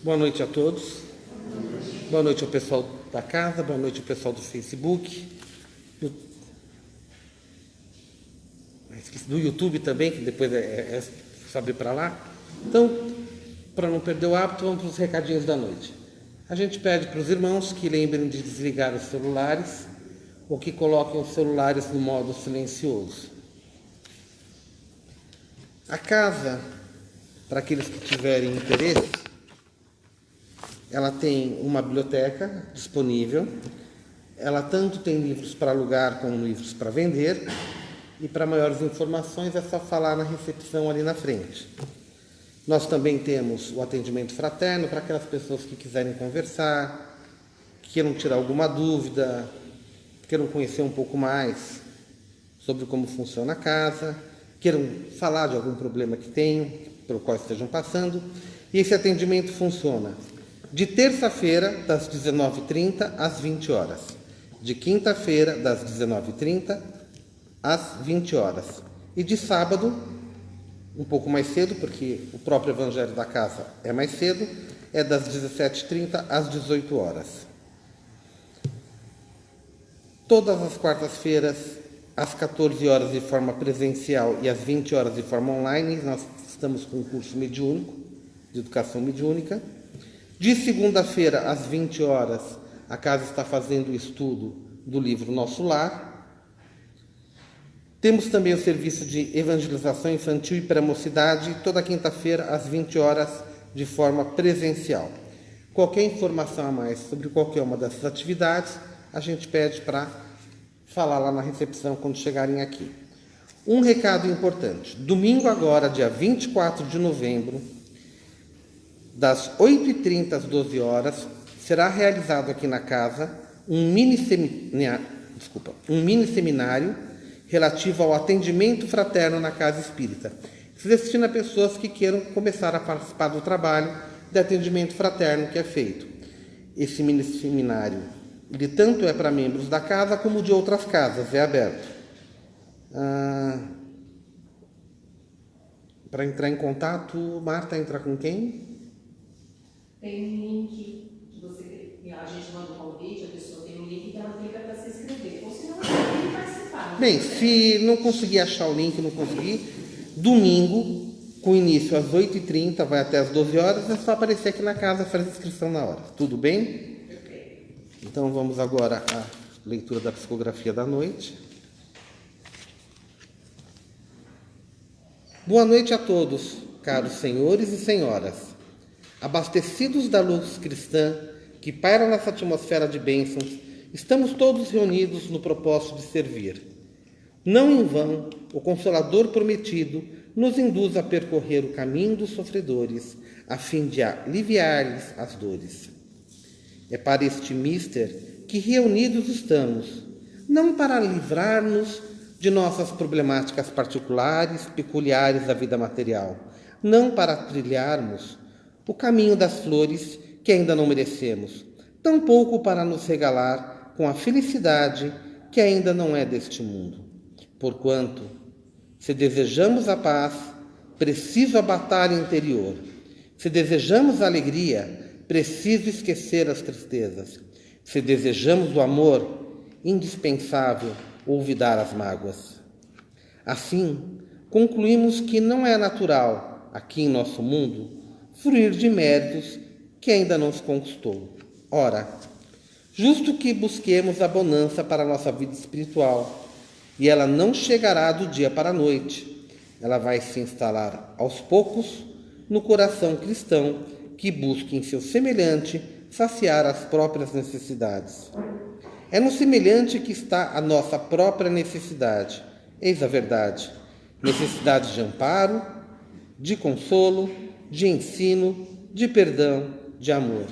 Boa noite a todos. Boa noite ao pessoal da casa, boa noite ao pessoal do Facebook, do YouTube também, que depois é saber para lá. Então, para não perder o hábito, vamos para os recadinhos da noite. A gente pede para os irmãos que lembrem de desligar os celulares ou que coloquem os celulares no modo silencioso. A casa, para aqueles que tiverem interesse, ela tem uma biblioteca disponível. Ela tanto tem livros para alugar como livros para vender. E para maiores informações é só falar na recepção ali na frente. Nós também temos o atendimento fraterno para aquelas pessoas que quiserem conversar, que queiram tirar alguma dúvida, queiram conhecer um pouco mais sobre como funciona a casa, queiram falar de algum problema que tenham, pelo qual estejam passando. E esse atendimento funciona de terça-feira, das 19h30 às 20 horas. De quinta-feira, das 19h30 às 20 horas. E de sábado, um pouco mais cedo, porque o próprio Evangelho da Casa é mais cedo, é das 17h30 às 18 horas. Todas as quartas-feiras, às 14 horas de forma presencial e às 20 horas de forma online, nós estamos com um curso mediúnico, de educação mediúnica. De segunda-feira, às 20 horas, a casa está fazendo o estudo do livro Nosso Lar. Temos também o serviço de evangelização infantil e pré-mocidade, toda quinta-feira, às 20 horas, de forma presencial. Qualquer informação a mais sobre qualquer uma dessas atividades, a gente pede para falar lá na recepção quando chegarem aqui. Um recado importante. Domingo agora, dia 24 de novembro, das 8h30 às 12 horas, será realizado aqui na casa um mini seminário relativo ao atendimento fraterno na casa espírita. Se destina a pessoas que queiram começar a participar do trabalho de atendimento fraterno que é feito. Esse mini seminário, ele tanto é para membros da casa como de outras casas, é aberto. Para entrar em contato, Marta, entra com quem? Tem um link que a gente manda um convite, a pessoa tem um link que ela clica para se inscrever. Ou se não, ela tem que participar. Bem, se não conseguir achar o link, não conseguir, domingo, com início às 8h30, vai até às 12 horas, é só aparecer aqui na casa e fazer a inscrição na hora. Tudo bem? Perfeito. Então vamos agora à leitura da psicografia da noite. Boa noite a todos, caros senhores e senhoras. Abastecidos da luz cristã que paira nessa atmosfera de bênçãos, estamos todos reunidos no propósito de servir. Não em vão, o Consolador prometido nos induz a percorrer o caminho dos sofredores, a fim de aliviar-lhes as dores. É para este mister que reunidos estamos, não para livrar-nos de nossas problemáticas particulares, peculiares da vida material, não para trilharmos o caminho das flores que ainda não merecemos, tampouco para nos regalar com a felicidade que ainda não é deste mundo. Porquanto, se desejamos a paz, preciso a batalha interior. Se desejamos a alegria, preciso esquecer as tristezas. Se desejamos o amor, indispensável olvidar as mágoas. Assim, concluímos que não é natural, aqui em nosso mundo, fruir de méritos que ainda não se conquistou. Ora, justo que busquemos a bonança para a nossa vida espiritual, e ela não chegará do dia para a noite. Ela vai se instalar aos poucos no coração cristão que busca em seu semelhante saciar as próprias necessidades. É no semelhante que está a nossa própria necessidade. Eis a verdade. Necessidade de amparo, de consolo, de ensino, de perdão, de amor.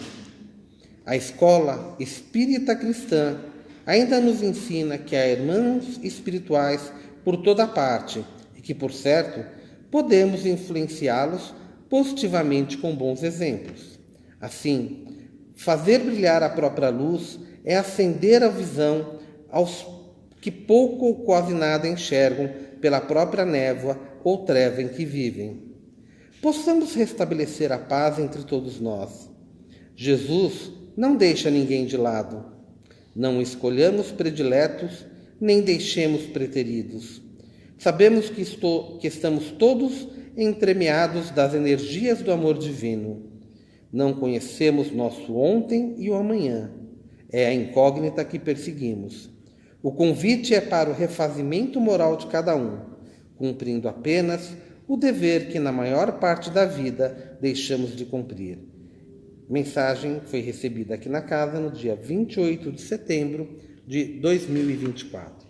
A escola espírita cristã ainda nos ensina que há irmãos espirituais por toda parte e que, por certo, podemos influenciá-los positivamente com bons exemplos. Assim, fazer brilhar a própria luz é acender a visão aos que pouco ou quase nada enxergam pela própria névoa ou treva em que vivem. Possamos restabelecer a paz entre todos nós. Jesus não deixa ninguém de lado. Não escolhamos prediletos, nem deixemos preteridos. Sabemos que estamos todos entremeados das energias do amor divino. Não conhecemos nosso ontem e o amanhã. É a incógnita que perseguimos. O convite é para o refazimento moral de cada um, cumprindo apenas o dever que na maior parte da vida deixamos de cumprir. Mensagem foi recebida aqui na casa no dia 28 de setembro de 2024.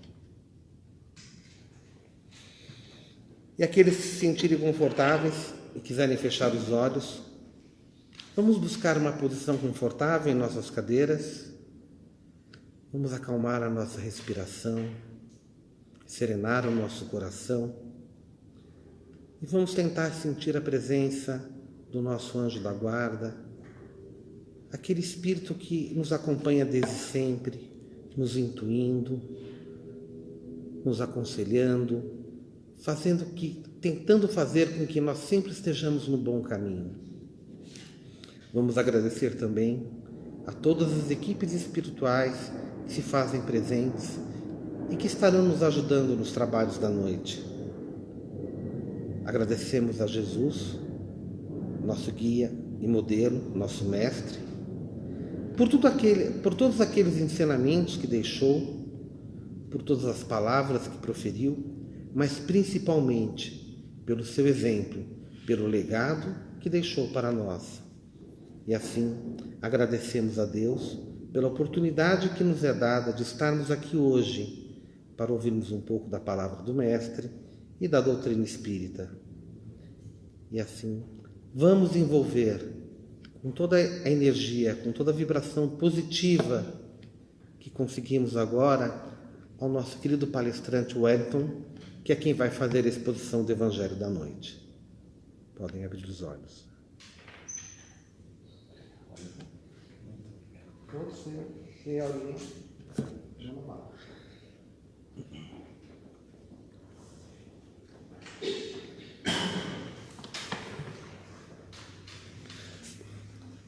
E aqueles que se sentirem confortáveis e quiserem fechar os olhos, vamos buscar uma posição confortável em nossas cadeiras. Vamos acalmar a nossa respiração, serenar o nosso coração e vamos tentar sentir a presença do nosso anjo da guarda, aquele espírito que nos acompanha desde sempre, nos intuindo, nos aconselhando, tentando fazer com que nós sempre estejamos no bom caminho. Vamos agradecer também a todas as equipes espirituais que se fazem presentes e que estarão nos ajudando nos trabalhos da noite. Agradecemos a Jesus, nosso guia e modelo, nosso mestre, por todos aqueles ensinamentos que deixou, por todas as palavras que proferiu, mas principalmente pelo seu exemplo, pelo legado que deixou para nós. E assim, agradecemos a Deus pela oportunidade que nos é dada de estarmos aqui hoje para ouvirmos um pouco da palavra do Mestre e da doutrina espírita. E assim, vamos envolver com toda a energia, com toda a vibração positiva que conseguimos agora ao nosso querido palestrante Wellington, que é quem vai fazer a exposição do Evangelho da noite. Podem abrir os olhos.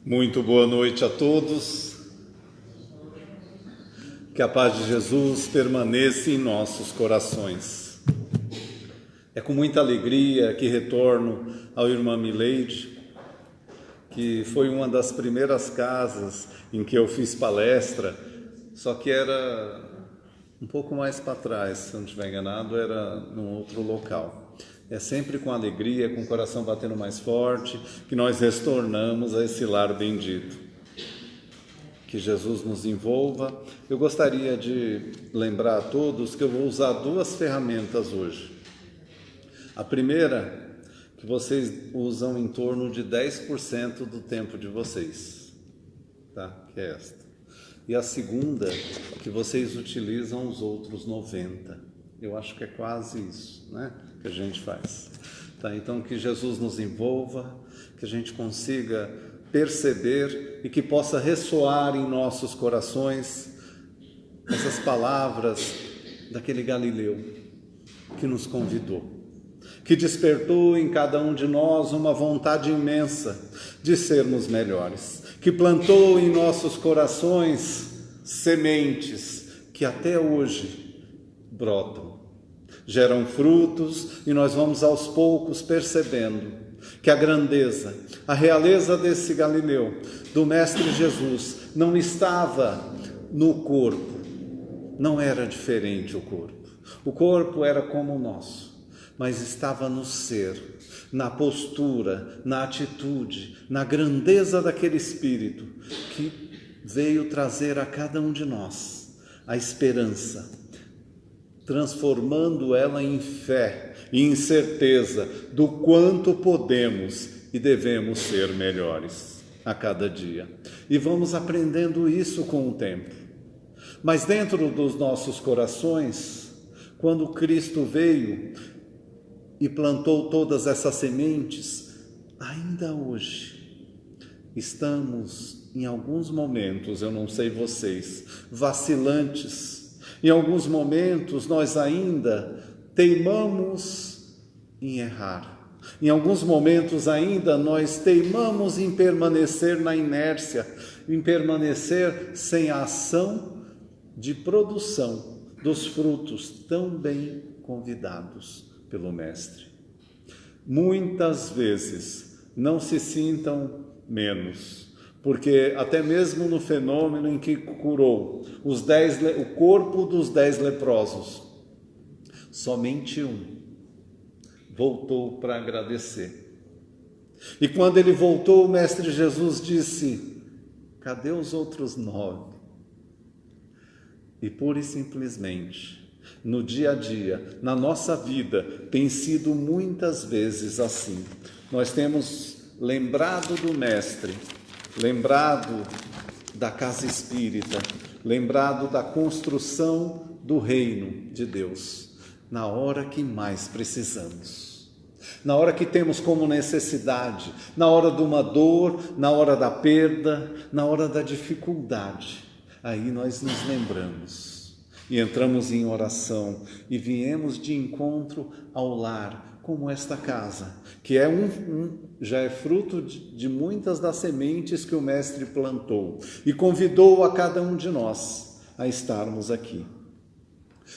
Muito boa noite a todos. Que a paz de Jesus permaneça em nossos corações. É com muita alegria que retorno ao irmã Mileide, que foi uma das primeiras casas em que eu fiz palestra, só que era um pouco mais para trás, se eu não estiver enganado, era num outro local. É sempre com alegria, com o coração batendo mais forte, que nós retornamos a esse lar bendito. Que Jesus nos envolva. Eu gostaria de lembrar a todos que eu vou usar duas ferramentas hoje. A primeira, que vocês usam em torno de 10% do tempo de vocês, tá? Que é esta. E a segunda, que vocês utilizam os outros 90%. Eu acho que é quase isso, né? Que a gente faz. Tá? Então, que Jesus nos envolva, que a gente consiga perceber e que possa ressoar em nossos corações essas palavras daquele Galileu que nos convidou, que despertou em cada um de nós uma vontade imensa de sermos melhores, que plantou em nossos corações sementes que até hoje brotam, geram frutos e nós vamos aos poucos percebendo que a grandeza, a realeza desse Galileu, do Mestre Jesus, não estava no corpo, não era diferente o corpo. O corpo era como o nosso, mas estava no ser, na postura, na atitude, na grandeza daquele Espírito que veio trazer a cada um de nós a esperança, transformando ela em fé e em certeza do quanto podemos e devemos ser melhores a cada dia. E vamos aprendendo isso com o tempo. Mas dentro dos nossos corações, quando Cristo veio e plantou todas essas sementes, ainda hoje estamos em alguns momentos, eu não sei vocês, vacilantes. Em alguns momentos nós ainda teimamos em errar, Em alguns momentos ainda nós teimamos em permanecer na inércia, em permanecer sem a ação de produção dos frutos tão bem convidados pelo Mestre. Muitas vezes não se sintam menos, porque até mesmo no fenômeno em que curou o corpo dos 10 leprosos, somente um voltou para agradecer. E quando ele voltou, o Mestre Jesus disse: cadê os outros 9? E pura e simplesmente, no dia a dia, na nossa vida, tem sido muitas vezes assim. Nós temos lembrado do Mestre, lembrado da casa espírita, lembrado da construção do reino de Deus, na hora que mais precisamos. Na hora que temos como necessidade, na hora de uma dor, na hora da perda, na hora da dificuldade, aí nós nos lembramos e entramos em oração e viemos de encontro ao lar, como esta casa, que já é fruto de muitas das sementes que o Mestre plantou e convidou a cada um de nós a estarmos aqui.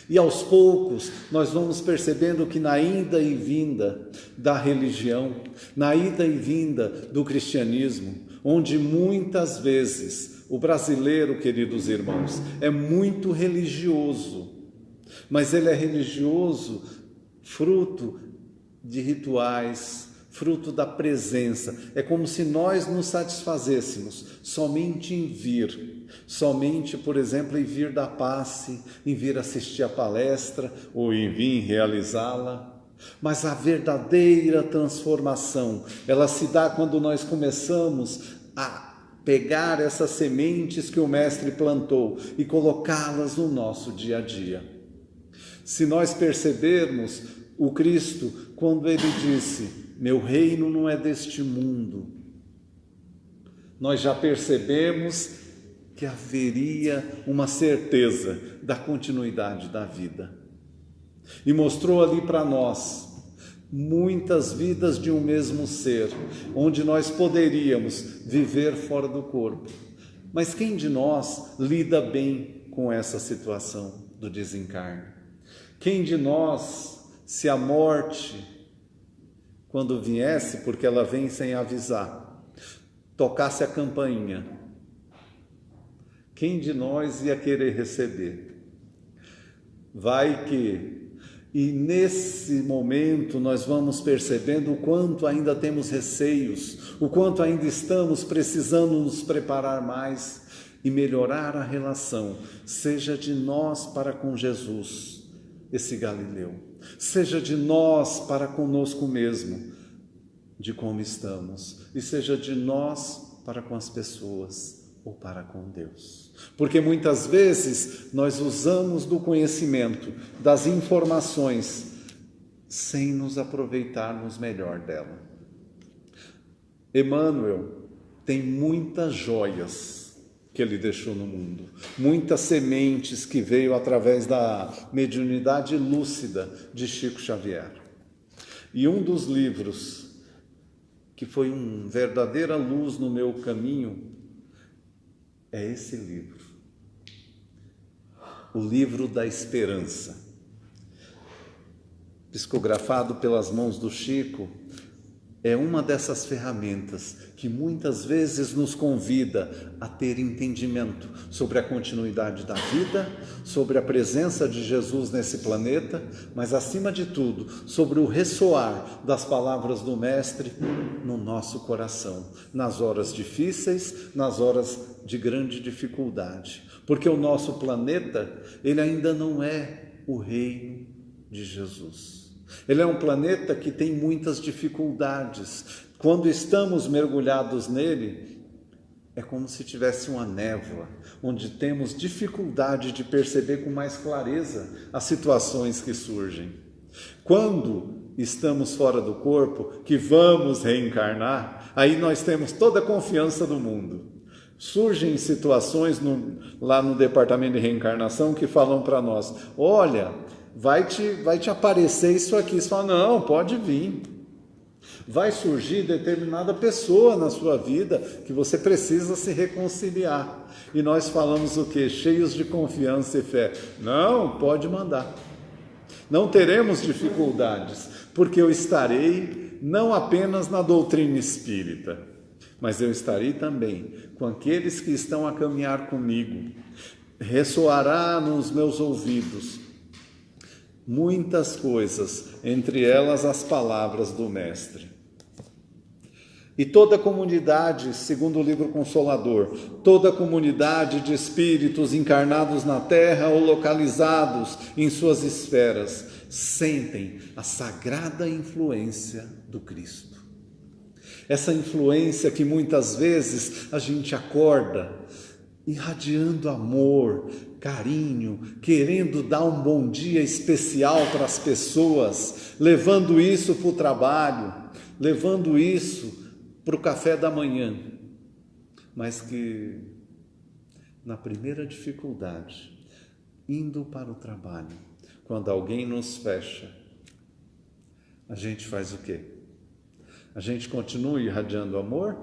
E aos poucos nós vamos percebendo que na ida e vinda da religião, na ida e vinda do cristianismo, onde muitas vezes o brasileiro, queridos irmãos, é muito religioso, mas ele é religioso fruto de rituais, fruto da presença. É como se nós nos satisfazêssemos somente em vir, somente, por exemplo, em vir dar passe, em vir assistir a palestra ou em vir realizá-la. Mas a verdadeira transformação, ela se dá quando nós começamos a pegar essas sementes que o Mestre plantou e colocá-las no nosso dia a dia. Se nós percebermos o Cristo, quando ele disse: meu reino não é deste mundo, nós já percebemos que haveria uma certeza da continuidade da vida. E mostrou ali para nós muitas vidas de um mesmo ser, onde nós poderíamos viver fora do corpo. Mas quem de nós lida bem com essa situação do desencarne? Quem de nós, se a morte, quando viesse, porque ela vem sem avisar, tocasse a campainha, quem de nós ia querer receber? Vai que... E nesse momento nós vamos percebendo o quanto ainda temos receios, o quanto ainda estamos precisando nos preparar mais e melhorar a relação, seja de nós para com Jesus, esse Galileu, seja de nós para conosco mesmo, de como estamos, e seja de nós para com as pessoas ou para com Deus. Porque muitas vezes nós usamos do conhecimento, das informações, sem nos aproveitarmos melhor dela. Emmanuel tem muitas joias que ele deixou no mundo, muitas sementes que veio através da mediunidade lúcida de Chico Xavier. E um dos livros que foi uma verdadeira luz no meu caminho é esse livro, o livro da esperança, psicografado pelas mãos do Chico. É uma dessas ferramentas que muitas vezes nos convida a ter entendimento sobre a continuidade da vida, sobre a presença de Jesus nesse planeta, mas acima de tudo, sobre o ressoar das palavras do Mestre no nosso coração, nas horas difíceis, nas horas de grande dificuldade. Porque o nosso planeta, ele ainda não é o reino de Jesus. Ele é um planeta que tem muitas dificuldades. Quando estamos mergulhados nele, é como se tivesse uma névoa, onde temos dificuldade de perceber com mais clareza as situações que surgem. Quando estamos fora do corpo, que vamos reencarnar, aí nós temos toda a confiança do mundo. Surgem situações lá no departamento de reencarnação que falam para nós: olha, vai te aparecer isso aqui. Você fala: não, pode vir. vai surgir determinada pessoa na sua vida que você precisa se reconciliar. E nós falamos o quê? Cheios de confiança e fé. Não, pode mandar. Não teremos dificuldades, porque eu estarei não apenas na doutrina espírita, mas eu estarei também com aqueles que estão a caminhar comigo. Ressoará nos meus ouvidos muitas coisas, entre elas as palavras do Mestre. E toda a comunidade, segundo o livro Consolador, toda a comunidade de espíritos encarnados na Terra ou localizados em suas esferas, sentem a sagrada influência do Cristo. Essa influência que muitas vezes a gente acorda irradiando amor, carinho, querendo dar um bom dia especial para as pessoas, levando isso para o trabalho, levando isso para o café da manhã, mas que na primeira dificuldade, indo para o trabalho, quando alguém nos fecha, a gente faz o quê? A gente continua irradiando amor?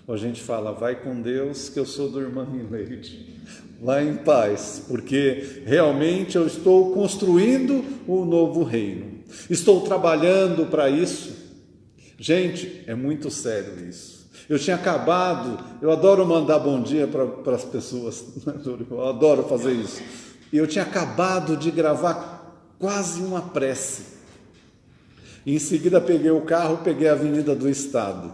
Ou a gente fala, vai com Deus que eu sou do irmão Mileide, vai em paz, porque realmente eu estou construindo um novo reino, estou trabalhando para isso. Gente, é muito sério isso. Eu tinha acabado, eu adoro mandar bom dia para as pessoas, eu adoro fazer isso. E eu tinha acabado de gravar quase uma prece. Em seguida peguei o carro, peguei a Avenida do Estado.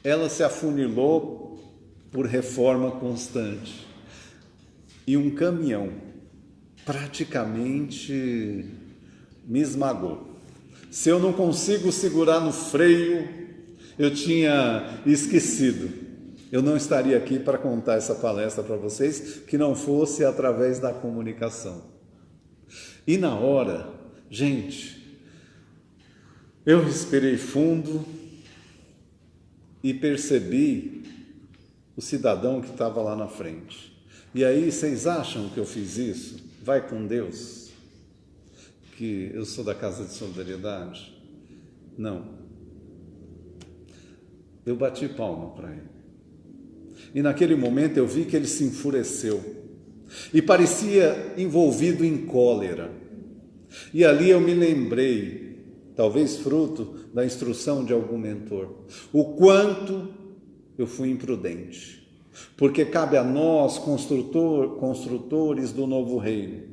Ela se afunilou por reforma constante. E um caminhão praticamente me esmagou. Se eu não consigo segurar no freio, eu tinha esquecido. Eu não estaria aqui para contar essa palestra para vocês, que não fosse através da comunicação. E na hora, gente, eu respirei fundo e percebi o cidadão que estava lá na frente. E aí, vocês acham que eu fiz isso? Vai com Deus? Que eu sou da Casa de Solidariedade? Não. Eu bati palma para ele. E naquele momento eu vi que ele se enfureceu e parecia envolvido em cólera. E ali eu me lembrei, talvez fruto da instrução de algum mentor, o quanto eu fui imprudente. Porque cabe a nós, construtores do novo reino,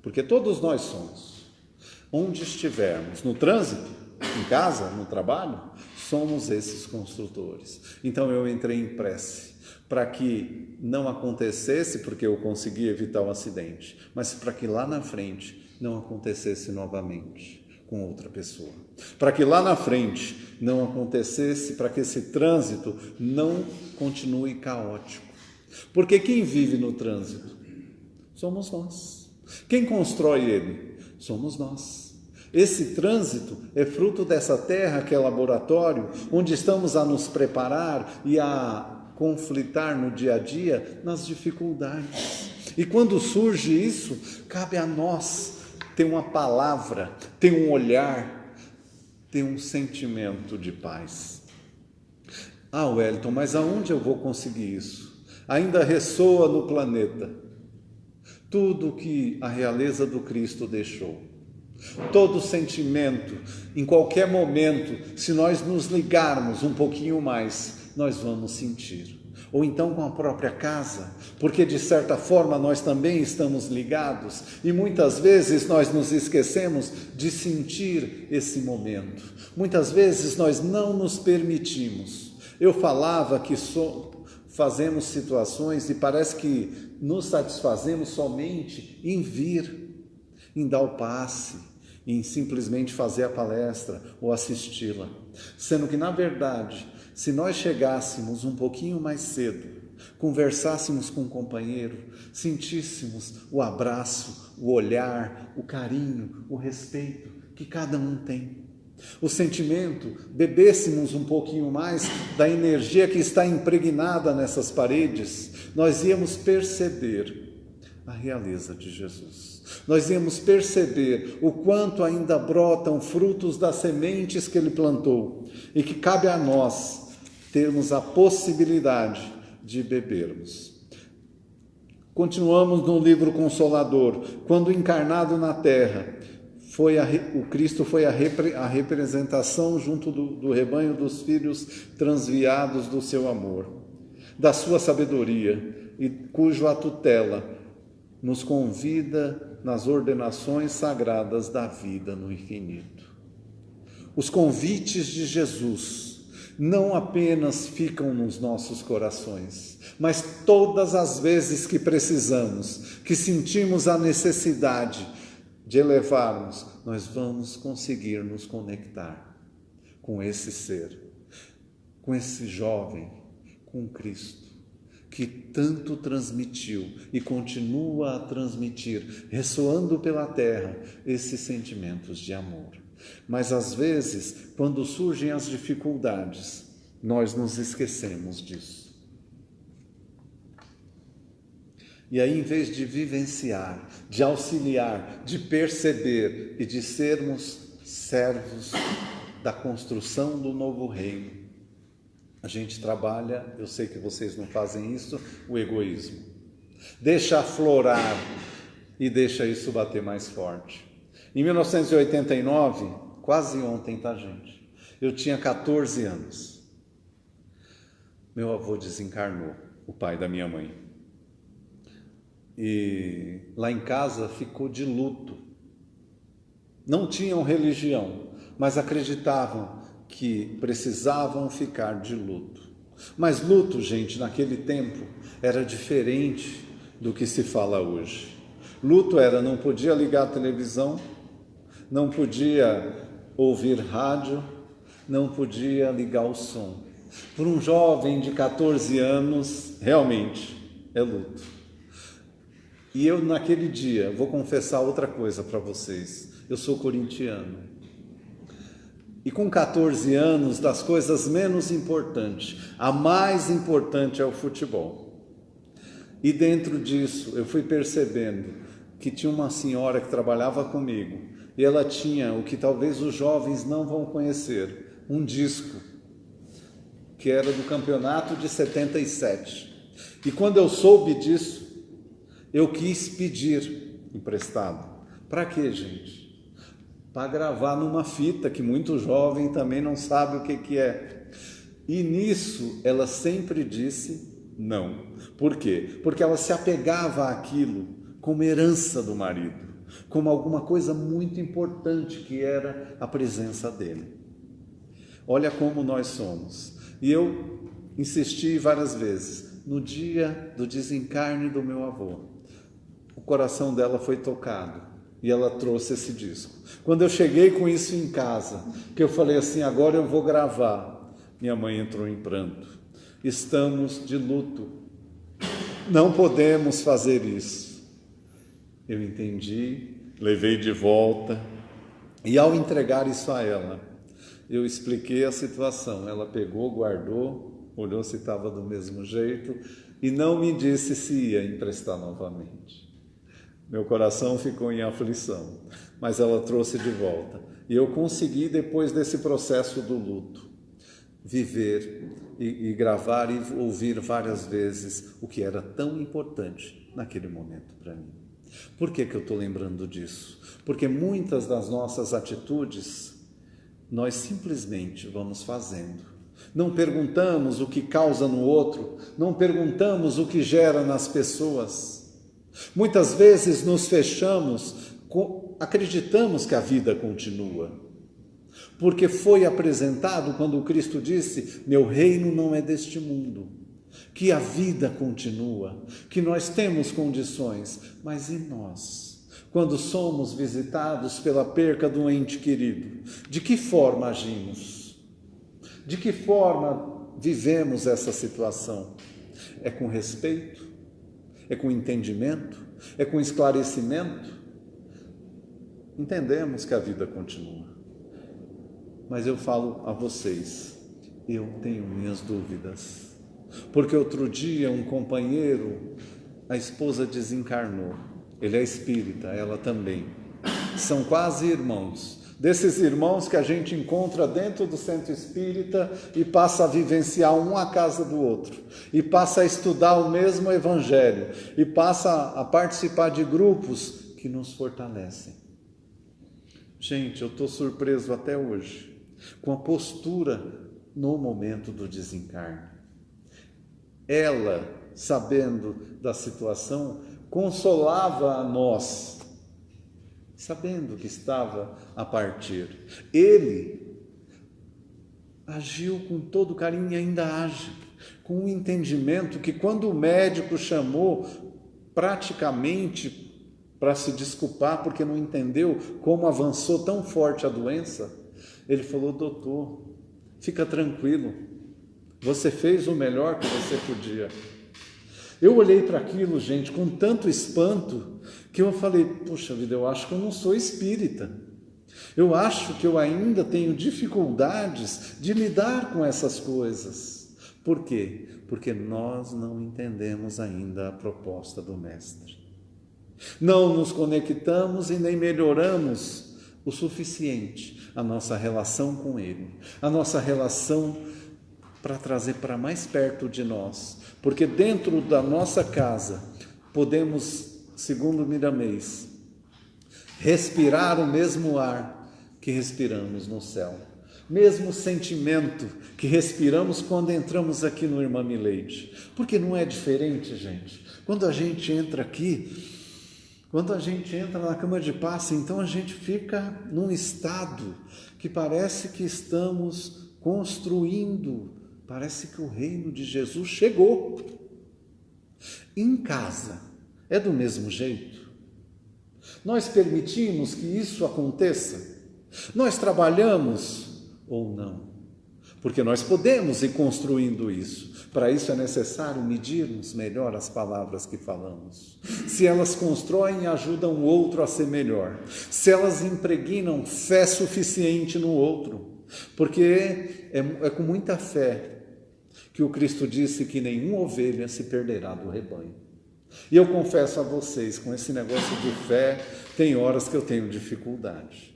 porque todos nós somos, onde estivermos, no trânsito, em casa, no trabalho, somos esses construtores. Então eu entrei em prece, para que não acontecesse, porque eu consegui evitar um acidente, mas para que lá na frente não acontecesse novamente com outra pessoa. Para que lá na frente não acontecesse, para que esse trânsito não continue caótico. Porque quem vive no trânsito? Somos nós. Quem constrói ele? Somos nós. Esse trânsito é fruto dessa terra que é laboratório, onde estamos a nos preparar e a conflitar no dia a dia nas dificuldades. E quando surge isso, cabe a nós ter uma palavra, ter um olhar, ter um sentimento de paz. Ah, Wellington, mas aonde eu vou conseguir isso? Ainda ressoa no planeta tudo que a realeza do Cristo deixou. Todo sentimento, em qualquer momento, se nós nos ligarmos um pouquinho mais, nós vamos sentir. Ou então com a própria casa, porque de certa forma nós também estamos ligados e muitas vezes nós nos esquecemos de sentir esse momento. Muitas vezes nós não nos permitimos. Eu falava que fazemos situações e parece que nos satisfazemos somente em vir, em dar o passe, em simplesmente fazer a palestra ou assisti-la. Sendo que, na verdade, se nós chegássemos um pouquinho mais cedo, conversássemos com um companheiro, sentíssemos o abraço, o olhar, o carinho, o respeito que cada um tem, o sentimento, bebêssemos um pouquinho mais da energia que está impregnada nessas paredes, nós íamos perceber a realeza de Jesus. Nós íamos perceber o quanto ainda brotam frutos das sementes que Ele plantou e que cabe a nós termos a possibilidade de bebermos. Continuamos no livro Consolador. Quando encarnado na terra, o Cristo foi a representação junto do rebanho dos filhos transviados do seu amor, da sua sabedoria, e cuja tutela nos convida nas ordenações sagradas da vida no infinito. Os convites de Jesus não apenas ficam nos nossos corações, mas todas as vezes que precisamos, que sentimos a necessidade de elevarmos, nós vamos conseguir nos conectar com esse ser, com esse jovem, com Cristo, que tanto transmitiu e continua a transmitir, ressoando pela terra, esses sentimentos de amor. Mas às vezes, quando surgem as dificuldades, nós nos esquecemos disso. E aí, em vez de vivenciar, de auxiliar, de perceber e de sermos servos da construção do novo reino, a gente trabalha, eu sei que vocês não fazem isso, o egoísmo. Deixa aflorar e deixa isso bater mais forte. Em 1989, quase ontem, tá, gente? Eu tinha 14 anos. Meu avô desencarnou, o pai da minha mãe. E lá em casa ficou de luto. Não tinham religião, mas acreditavam que precisavam ficar de luto. Mas luto, gente, naquele tempo era diferente do que se fala hoje. Luto era, não podia ligar a televisão, não podia ouvir rádio, não podia ligar o som. Por um jovem de 14 anos, realmente é luto. E eu, naquele dia, vou confessar outra coisa para vocês. Eu sou corintiano. E com 14 anos, das coisas menos importantes, a mais importante é o futebol. E dentro disso, eu fui percebendo que tinha uma senhora que trabalhava comigo, e ela tinha o que talvez os jovens não vão conhecer, um disco, que era do campeonato de 77. E quando eu soube disso, eu quis pedir emprestado. Para quê, gente? Para gravar numa fita, que muito jovem também não sabe o que é. E nisso ela sempre disse não. Por quê? Porque ela se apegava àquilo como herança do marido, como alguma coisa muito importante, que era a presença dele. Olha como nós somos. E eu insisti várias vezes. No dia do desencarne do meu avô, o coração dela foi tocado e ela trouxe esse disco. Quando eu cheguei com isso em casa, que eu falei assim, agora eu vou gravar, minha mãe entrou em pranto. Estamos de luto, não podemos fazer isso. Eu entendi, levei de volta, e ao entregar isso a ela, eu expliquei a situação. Ela pegou, guardou, olhou se estava do mesmo jeito e não me disse se ia emprestar novamente. Meu coração ficou em aflição, mas ela trouxe de volta. E eu consegui, depois desse processo do luto, viver e gravar e ouvir várias vezes o que era tão importante naquele momento para mim. Por que eu estou lembrando disso? Porque muitas das nossas atitudes, nós simplesmente vamos fazendo. Não perguntamos o que causa no outro, não perguntamos o que gera nas pessoas. Muitas vezes nos fechamos, acreditamos que a vida continua, porque foi apresentado quando o Cristo disse, meu reino não é deste mundo, que a vida continua, que nós temos condições, mas e nós? Quando somos visitados pela perca do ente querido, de que forma agimos? De que forma vivemos essa situação? É com respeito? É com entendimento? É com esclarecimento? Entendemos que a vida continua. Mas eu falo a vocês, eu tenho minhas dúvidas. Porque outro dia um companheiro a esposa desencarnou. Ele é espírita, ela também. São quase irmãos. Desses irmãos que a gente encontra dentro do centro espírita e passa a vivenciar um à casa do outro, e passa a estudar o mesmo evangelho, e passa a participar de grupos que nos fortalecem. Gente, eu estou surpreso até hoje com a postura no momento do desencarne. Ela, sabendo da situação, consolava a nós, sabendo que estava a partir. Ele agiu com todo carinho e ainda age, com um entendimento que quando o médico chamou praticamente para se desculpar porque não entendeu como avançou tão forte a doença, ele falou: doutor, fica tranquilo, você fez o melhor que você podia. Eu olhei para aquilo, gente, com tanto espanto, que eu falei: puxa vida, eu acho que eu não sou espírita. Eu acho que eu ainda tenho dificuldades de lidar com essas coisas. Por quê? Porque nós não entendemos ainda a proposta do Mestre. Não nos conectamos e nem melhoramos o suficiente a nossa relação com Ele, a nossa relação para trazer para mais perto de nós, porque dentro da nossa casa podemos, segundo Miramês, respirar o mesmo ar que respiramos no céu, mesmo sentimento que respiramos quando entramos aqui no Irmã Mileide, porque não é diferente, gente. Quando a gente entra aqui, quando a gente entra na cama de passe, então a gente fica num estado que parece que estamos construindo, parece que o reino de Jesus chegou. Em casa, é do mesmo jeito? Nós permitimos que isso aconteça? Nós trabalhamos ou não? Porque nós podemos ir construindo isso. Para isso é necessário medirmos melhor as palavras que falamos. Se elas constroem e ajudam o outro a ser melhor. Se elas impregnam fé suficiente no outro. Porque é com muita fé que o Cristo disse que nenhuma ovelha se perderá do rebanho. E eu confesso a vocês, com esse negócio de fé, tem horas que eu tenho dificuldade.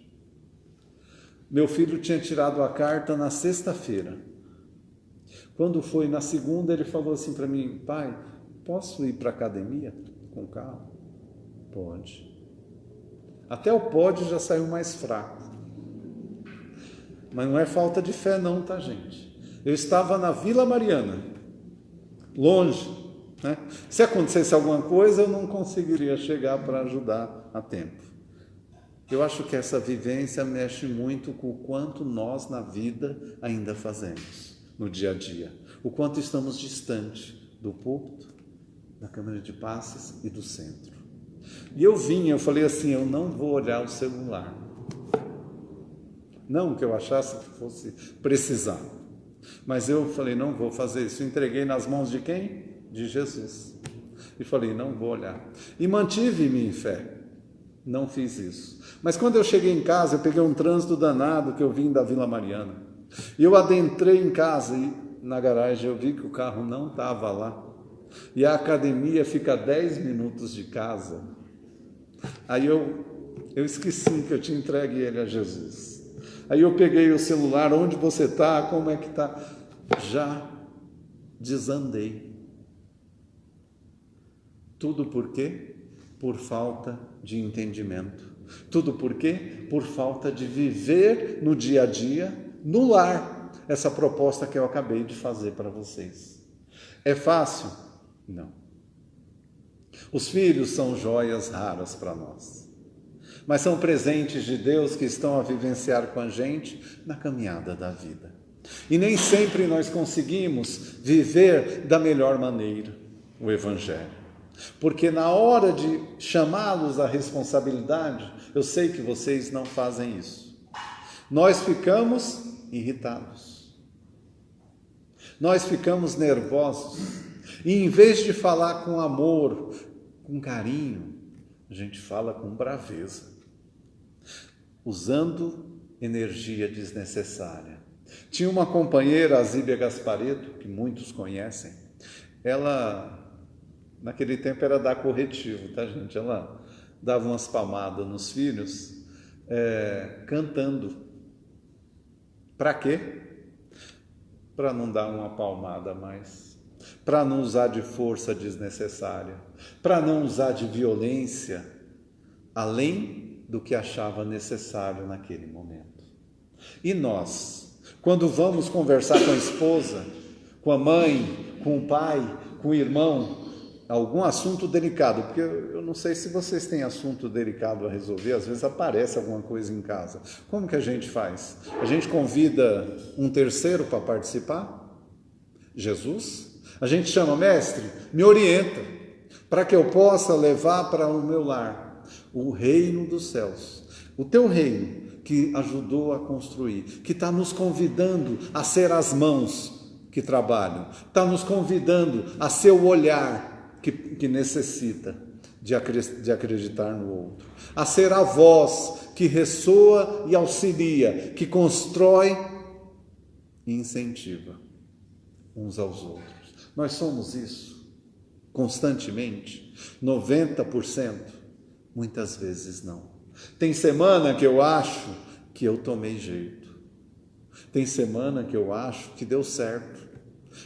Meu filho tinha tirado a carta na sexta-feira. Quando foi na segunda, ele falou assim para mim: pai, posso ir para a academia com o carro? Pode. Até o pode já saiu mais fraco. Mas não é falta de fé não, tá, gente? Eu estava na Vila Mariana, longe, né? Se acontecesse alguma coisa, eu não conseguiria chegar para ajudar a tempo. Eu acho que essa vivência mexe muito com o quanto nós na vida ainda fazemos. No dia a dia, o quanto estamos distante do púlpito, da câmara de passes e do centro. E eu falei assim: eu não vou olhar o celular. Não que eu achasse que fosse precisar, mas eu falei: não vou fazer isso. Entreguei nas mãos de quem? De Jesus. E falei: não vou olhar. E mantive-me em fé. Não fiz isso. Mas quando eu cheguei em casa, eu peguei um trânsito danado que eu vim da Vila Mariana. E eu adentrei em casa e na garagem eu vi que o carro não estava lá. E a academia fica a 10 minutos de casa. Aí eu esqueci que eu tinha entregue ele a Jesus. Aí eu peguei o celular: onde você está? Como é que está? Já desandei. Tudo por quê? Por falta de entendimento. Tudo por quê? Por falta de viver no dia a dia, no lar, essa proposta que eu acabei de fazer para vocês. É fácil? Não. Os filhos são joias raras para nós, mas são presentes de Deus que estão a vivenciar com a gente na caminhada da vida. E nem sempre nós conseguimos viver da melhor maneira o Evangelho. Porque na hora de chamá-los à responsabilidade, eu sei que vocês não fazem isso. Nós ficamos irritados. Nós ficamos nervosos. E em vez de falar com amor, com carinho, a gente fala com braveza, usando energia desnecessária. Tinha uma companheira, a Zíbia Gaspareto, que muitos conhecem. Ela Naquele tempo era dar corretivo, tá, gente? Ela dava umas palmadas nos filhos, cantando. Para quê? Para não dar uma palmada a mais, para não usar de força desnecessária, para não usar de violência, além do que achava necessário naquele momento. E nós, quando vamos conversar com a esposa, com a mãe, com o pai, com o irmão, algum assunto delicado, porque eu não sei se vocês têm assunto delicado a resolver, às vezes aparece alguma coisa em casa. Como que a gente faz? A gente convida um terceiro para participar? Jesus? A gente chama, mestre, me orienta, para que eu possa levar para o meu lar o reino dos céus, o teu reino que ajudou a construir, que está nos convidando a ser as mãos que trabalham, está nos convidando a ser o olhar que necessita de acreditar no outro, a ser a voz que ressoa e auxilia, que constrói e incentiva uns aos outros. Nós somos isso constantemente, 90%, muitas vezes não. Tem semana que eu acho que eu tomei jeito, tem semana que eu acho que deu certo,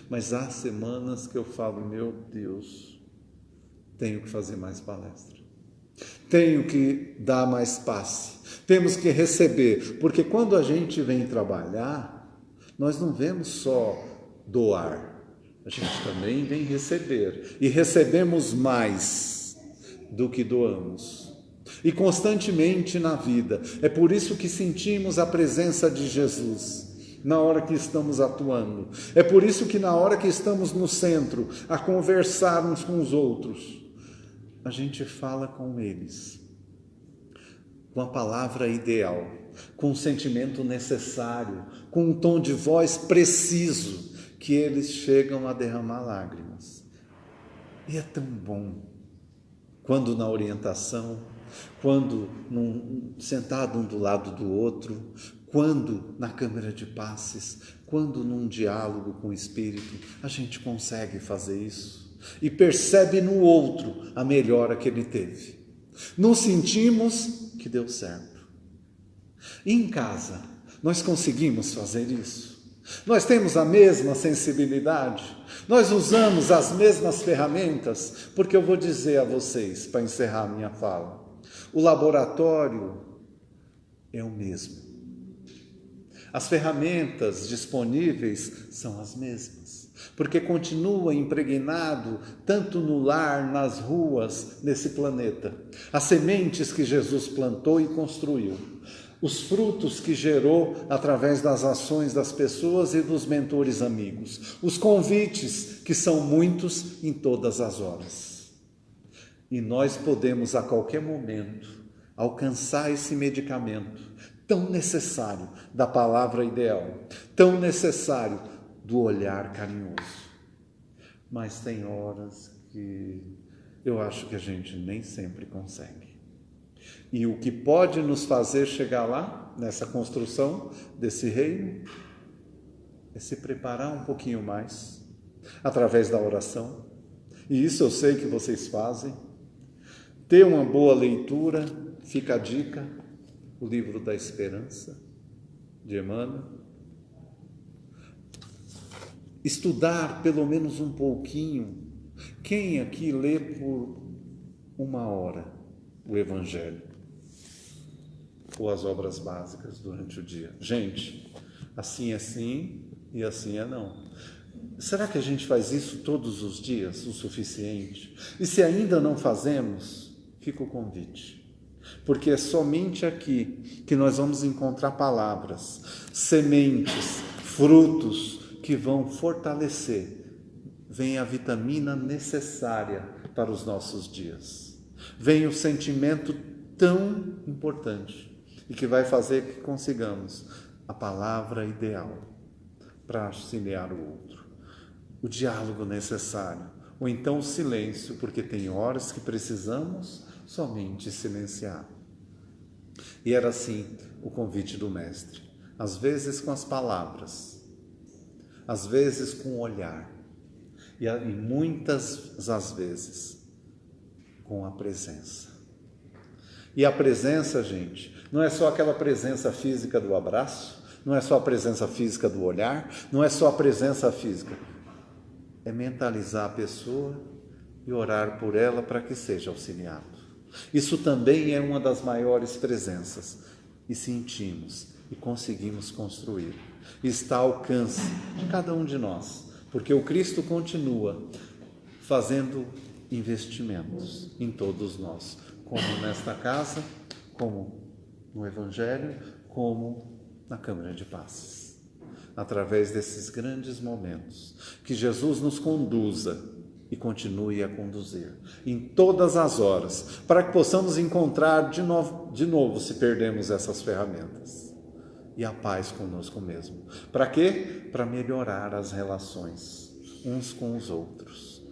mas há semanas que eu falo, meu Deus, tenho que fazer mais palestra, tenho que dar mais passe, temos que receber, porque quando a gente vem trabalhar, nós não vemos só doar, a gente também vem receber, e recebemos mais do que doamos, e constantemente na vida. É por isso que sentimos a presença de Jesus na hora que estamos atuando, é por isso que na hora que estamos no centro, a conversar uns com os outros, a gente fala com eles, com a palavra ideal, com o sentimento necessário, com um tom de voz preciso, que eles chegam a derramar lágrimas. E é tão bom, quando na orientação, quando sentado um do lado do outro, quando na câmara de passes, quando num diálogo com o Espírito, a gente consegue fazer isso. E percebe no outro a melhora que ele teve. Nos sentimos que deu certo. E em casa, nós conseguimos fazer isso? Nós temos a mesma sensibilidade? Nós usamos as mesmas ferramentas? Porque eu vou dizer a vocês, para encerrar minha fala, o laboratório é o mesmo. As ferramentas disponíveis são as mesmas. Porque continua impregnado, tanto no lar, nas ruas, nesse planeta. As sementes que Jesus plantou e construiu. Os frutos que gerou através das ações das pessoas e dos mentores amigos. Os convites, que são muitos em todas as horas. E nós podemos, a qualquer momento, alcançar esse medicamento tão necessário da palavra ideal, tão necessário do olhar carinhoso. Mas tem horas que eu acho que a gente nem sempre consegue. E o que pode nos fazer chegar lá, nessa construção desse reino, é se preparar um pouquinho mais, através da oração. E isso eu sei que vocês fazem. Ter uma boa leitura, fica a dica, o livro da Esperança, de Emmanuel. Estudar pelo menos um pouquinho. Quem aqui lê por 1 hora o Evangelho? Ou as obras básicas durante o dia? Gente, assim é sim e assim é não. Será que a gente faz isso todos os dias, o suficiente? E se ainda não fazemos, fica o convite. Porque é somente aqui que nós vamos encontrar palavras, sementes, frutos que vão fortalecer. Vem a vitamina necessária para os nossos dias. Vem o sentimento tão importante e que vai fazer que consigamos a palavra ideal para auxiliar o outro. O diálogo necessário, ou então o silêncio, porque tem horas que precisamos somente silenciar. E era assim o convite do Mestre, às vezes com as palavras, às vezes com o olhar, e muitas das vezes com a presença. E a presença, gente, não é só aquela presença física do abraço, não é só a presença física do olhar, não é só a presença física. É mentalizar a pessoa e orar por ela para que seja auxiliado. Isso também é uma das maiores presenças. E sentimos e conseguimos construir. Está ao alcance de cada um de nós, porque o Cristo continua fazendo investimentos em todos nós, como nesta casa, como no Evangelho, como na Câmara de Paz. Através desses grandes momentos, que Jesus nos conduza e continue a conduzir em todas as horas, para que possamos encontrar de novo se perdemos essas ferramentas. E a paz conosco mesmo. Para quê? Para melhorar as relações uns com os outros.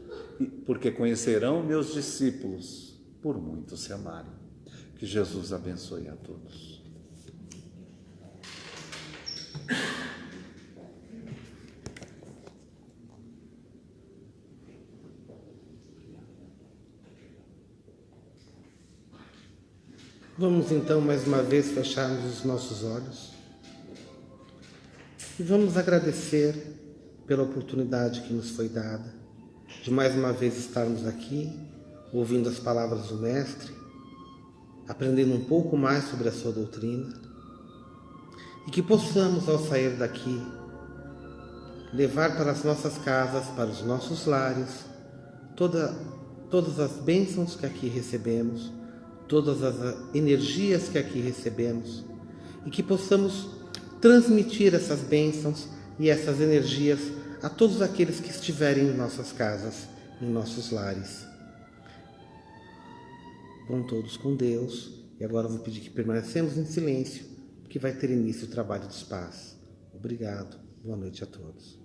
Porque conhecerão meus discípulos por muito se amarem. Que Jesus abençoe a todos. Vamos então mais uma vez fecharmos os nossos olhos e vamos agradecer pela oportunidade que nos foi dada de mais uma vez estarmos aqui, ouvindo as palavras do Mestre, aprendendo um pouco mais sobre a sua doutrina, e que possamos, ao sair daqui, levar para as nossas casas, para os nossos lares, todas as bênçãos que aqui recebemos, todas as energias que aqui recebemos, e que possamos transmitir essas bênçãos e essas energias a todos aqueles que estiverem em nossas casas, em nossos lares. Vão todos com Deus, e agora eu vou pedir que permanecemos em silêncio, que vai ter início o trabalho dos pais. Obrigado, boa noite a todos.